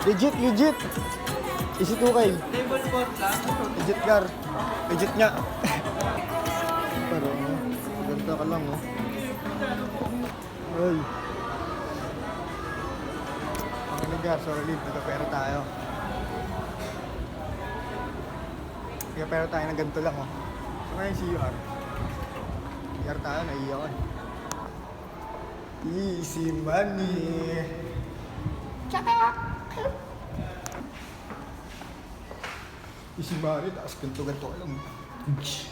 Legit, legit. Easy 2K. Table court lang. Legit gar. Legit nga. Pero, ganda ka lang, oh. Ay. Ang gar, sorry, dito pera tayo. Kaya pera tayo ng ganito lang, oh. So, ngayon CR. CR tayo, naiiyakan. Easy money. Easy money, tapos ganito-ganito ka lang. Oh, shit.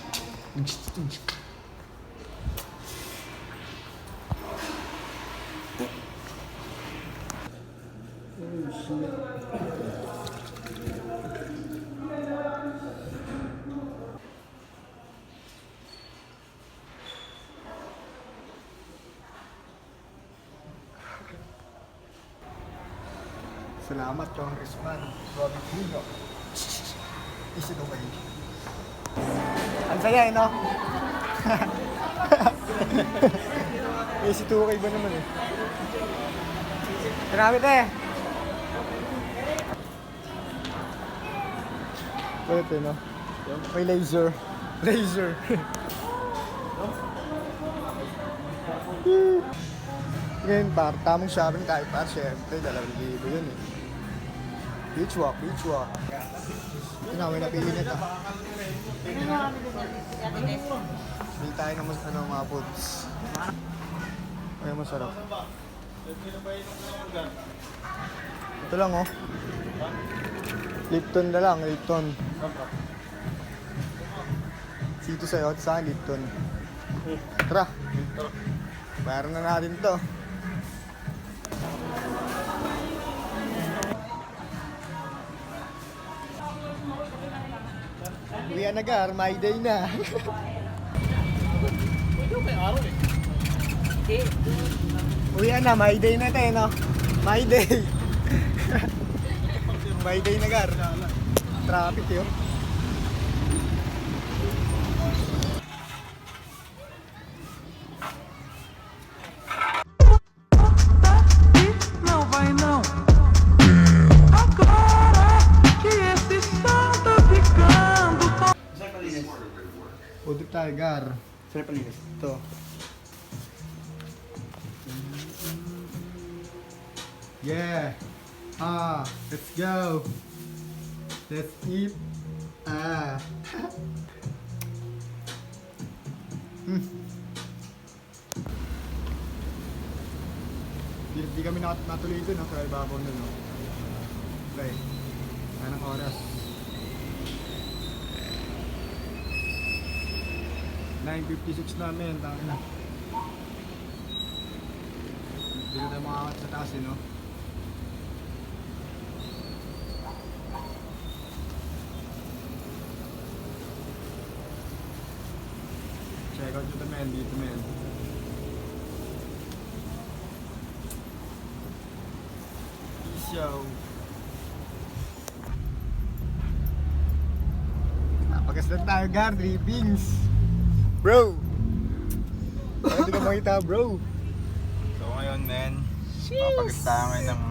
Salamat, Congressman Robert Hino. Easy to way. Ang saya, eh, no? Easy to way ba naman, eh? Grabe, eh. Pwede, no? May laser. Laser. Ngayon, tamang shopping tayo pa. Siyempre, 2,000 yun, eh. Beach walk, beach walk. Ito na, may napili nito. Bili tayo ng mga foods. Ay, masarap. Ito lang, oh. Lipton na lang, Lipton. Sito sa'yo, at sa akin, Lipton. Tara. Bayaran na natin to. Uwian na gar, my day na. Uwian na, my day na tayo, no? My day. My day na gar. Traffic yun. Udip tayo, gar. Saan palinis? Ito. Yeah. Let's go. Let's eat. Di kami natuloy ito, no? Kaya ibabaw na, no? Okay. Anong oras? 9:56 namin, tangin na. Hindi na tayo makakat sa taas, eh, no? Check out dito, men. Dito, men. Show. Napagaslan tayo, gar. Drippings. Bro! Hindi ka makita, bro. So ngayon, men, mapagasta ngayon ng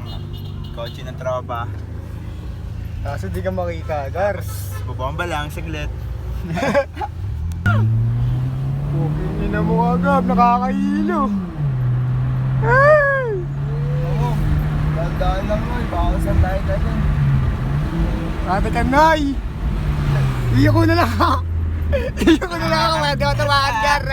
kotse ng tropa. Kaso hindi ka makita, Gars. Bubomba lang, saglit. Okay na mo agad, nakakahilo. Hey! Oo, dandaan lang mo, bakasan tayo tayo. Ate Kanay! Iyo ko na lang ako. Iyo ko na lang ako, hindi ako tamaan, Gar.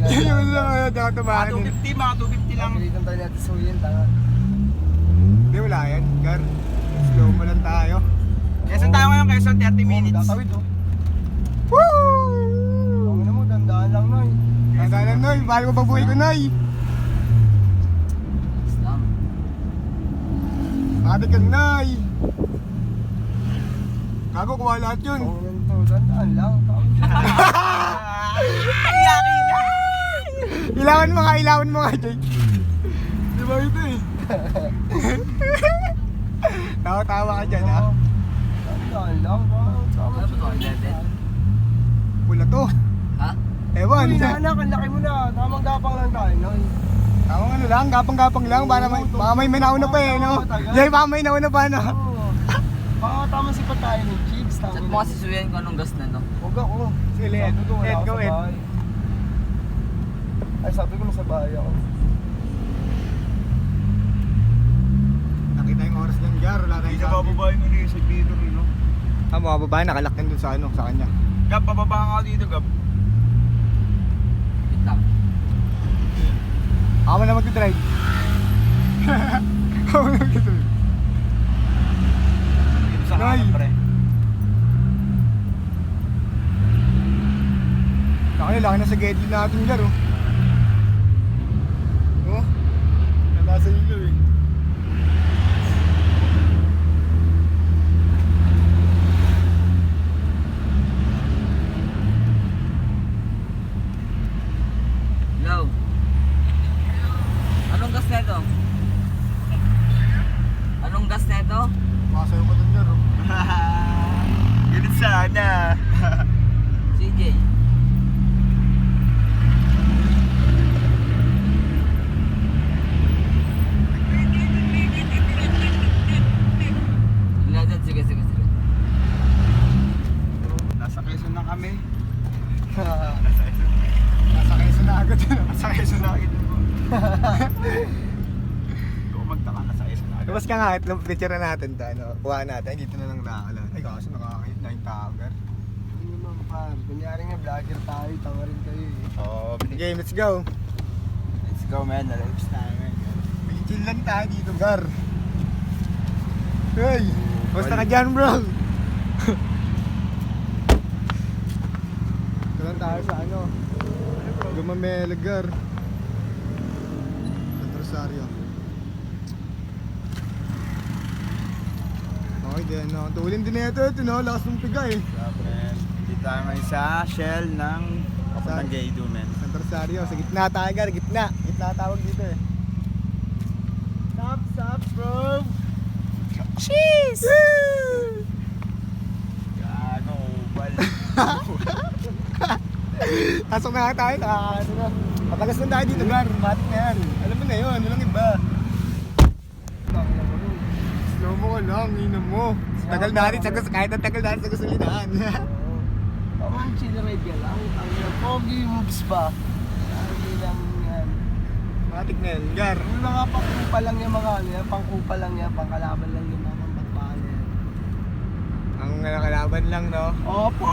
Iyo ko na lang ako, hindi ako tamaan. Mga 250 lang. Dito tayo natin suyin, tanga. Hindi, wala yan, Gar. Slow mo lang tayo. Quezon tayo ngayon, Quezon, 30 minutes. Tatawid, oh. Woo! Ang ina mo, dandaan lang, Noy. Tandaan lang, Noy. Mahal ko pa buhay ko, Noy. Islam. Ate Kanay! Gago, kuha lahat yun. Ang ina to, dandaan lang. Ay, yaki na! Ilawan mo nga, Jake. Di ba ito eh? Tawa-tawa ka dyan, ha? Dandaan lang, tama. Pula to. Ha? Ewan. Uy, naanak, ang laki mo na. Tamang gapang lang tayo, Noy. Tamang ano lang, gapang-gapang lang para baka may nauna pa eh, no? Jay, baka may nauna pa, no? Oo. Baka tama si tayo ng chips. Chat mo kasi suyan kung anong gas na, no? Huwag ako. Sige, Sabi ko, wala Ed, ako go, sa Ed. bahay. Ay, sabi ko nasa bahay ako. Nakita yung oras ng Jar, wala Hindi tayong ka sabi. bababae mo rin sa dito rin, no? Ah, mga babae, nakalak din dun sa ano, sa kanya. Gab, pababa ka dito, Gab. Wait lang. Ako na mag-drive. Ako na mag-drive. Dito sa Nay. kanan, pre. Laki na sa schedule natin Jar, oh. Oh, nasa ilo eh. Hello. Anong gas na ito? Anong gas na ito? Makasayo ko dun Jar, oh. Ganun sana. CJ. Sige, sige, sige. Nasa Quezon na kami. Nasa Quezon na agad yun, oh. Nasa Quezon na agad. Ito ko magtaka, nasa Quezon na agad. Tapos ka nga, itong picture na natin to, ano, kuha natin, dito na lang nakakalan. Ay, kaso nakakahit na yung tagar. Ano naman, par? Kunyari nga, vlogger tayo. Tanga rin kayo eh. Oo, Okay, let's go. let's go, man. Nalabas tayo, man. Chill lang tayo dito, Gar. Hey, basta ka dyan, bro. Ito lang tayo sa ano, Gumamela, Gar. Santo Rosario. Okay din, no? Tulin din na ito, no? Lakas ng piga eh. What's up, man? Dito tayo ngayon sa Shell ng papuntang Gaydo, man. Santo Rosario, sa gitna tayo, Gar. Gitna. Gitna tawag dito eh. Stop, bro! Cheese! Gago, bal. Pasok na nga tayo, nakakano na. Kapagas na tayo dito, Gar. Matik na yan. Alam mo na yun, walang iba. Slow mo ko lang, ina mo. Tagal natin sa kahit ang tagal natin sa gasolinahan. Tamang chill ride ka lang. Ang pogi moves pa. Sabi lang yan. Matik na yan, Gar. Yung mga pangkupa lang yung mga ano yan. Pangkupa lang yan. Pangkalaban lang yung mga pagpapaan yan. Ang nakalaban lang, no? Opo!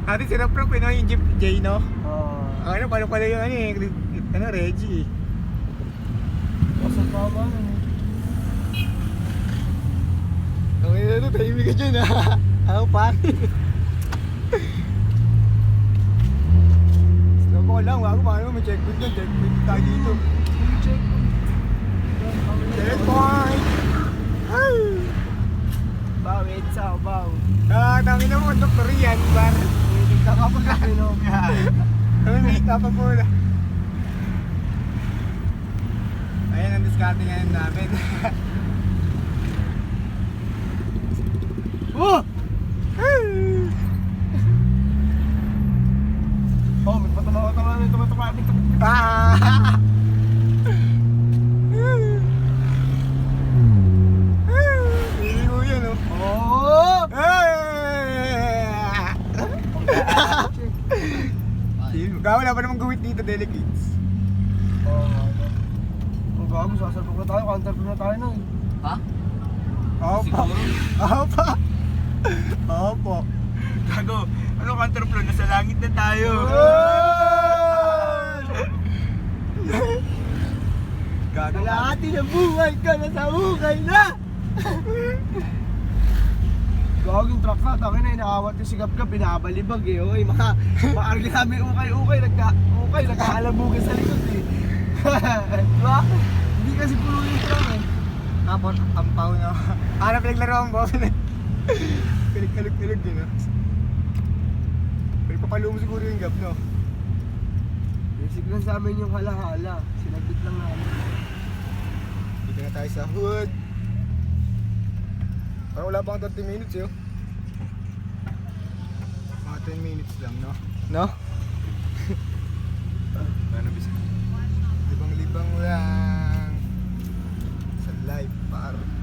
Ate, sinap lang no? Yung Jeep J, no? Oo. Ano, paano pala yung ano eh, ano, Reggie. Kasi tama na eh. Ang ina to, tahimik ka dyan, ha? Ako, pare. Slow mo ko lang, wag mo, may checkpoint dyan, checkpoint tayo dito. Checkpoint! Ay! Baw, Edsa, baw. Tangin na mo, doktor yan, bar. Kakapag ka, no? Kami may kapag muna. Ayan ang discarding ngayon namin. Oh! Oh, may patama-tama na ito, patama ito. Ah! Hindi mo yun, oh. Oh! Wala pa namang gawit dito, delegates. Oo, ano. Ang gago, sasalpok na tayo, counterflow na tayo na eh. Ha? Opo. Siguro? Opo. Opo. Gago, ano counterflow? Nasa langit na tayo. Gago. Kalahati ng buhay ka, nasa hukay na! Gagawin truck na, tangin na inakawat yung sigap-gap, binabalibag eh. Oy, maargi namin ukay-ukay, nagkahalabugan sa likod eh. Diba? Hindi kasi puno yung truck eh. Tapos, ampaw na. Para pinaglaro ang boss. Pinig-pinig din, no? Pero papalo mo siguro yung gap, no? Basic lang sa amin yung halahala. Sinabit lang namin. Dito na tayo sa hood. Parang wala pang 30 minutes yun. Mga 10 minutes lang, no? No? life, par.